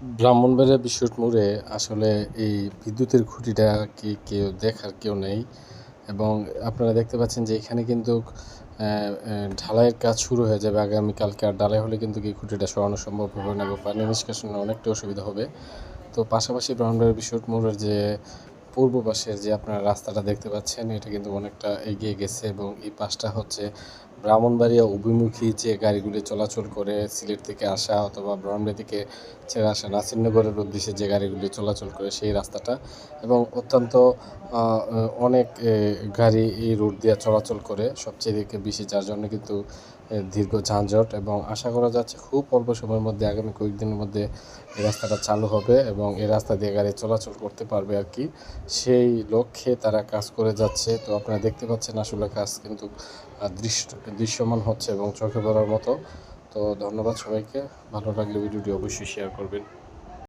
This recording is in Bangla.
ব্রাহ্মণবাড়িয়া বিশ্বরোড মোড়ে আসলে এই বিদ্যুতের খুঁটিটা কি দেখার কেউ নেই এবং আপনারা দেখতে পাচ্ছেন যে এখানে কিন্তু ঢালাইয়ের কাজ শুরু হয়ে যাবে আগামীকালকে। আর ঢালাই হলে কিন্তু এই খুঁটিটা সরানো সম্ভব হবে না এবং পানি নিষ্কাশনে অনেকটা অসুবিধা হবে। তো পাশাপাশি ব্রাহ্মণবাড়িয়া বিশ্বরোড মোড়ের যে পূর্ব পাশের যে আপনারা রাস্তাটা দেখতে পাচ্ছেন এটা কিন্তু অনেকটা এগিয়ে গেছে এবং এই পাশটা হচ্ছে ব্রাহ্মণবাড়িয়া অভিমুখী যে গাড়িগুলি চলাচল করে সিলেট থেকে আসা অথবা ব্রাহ্মণবাড়িয়া থেকে ছেড়ে আসা নাসিরনগরের উদ্দেশ্যে যে গাড়িগুলি চলাচল করে সেই রাস্তাটা এবং অত্যন্ত অনেক গাড়ি এই রুট দিয়ে চলাচল করে সবচেয়ে বেশি, যার জন্য কিন্তু দীর্ঘ যানজট এবং আশা করা যাচ্ছে খুব অল্প সময়ের মধ্যে আগামী কয়েকদিনের মধ্যে এই রাস্তাটা চালু হবে এবং এই রাস্তা দিয়ে গাড়ি চলাচল করতে পারবে আর কি। সেই লক্ষ্যে তারা কাজ করে যাচ্ছে। তো আপনারা দেখতে পাচ্ছেন আসলে কাজ কিন্তু দৃশ্যমান হচ্ছে এবং চোখে পড়ার মতো। তো ধন্যবাদ সবাইকে। ভালো লাগলে ভিডিওটি অবশ্যই শেয়ার করবেন।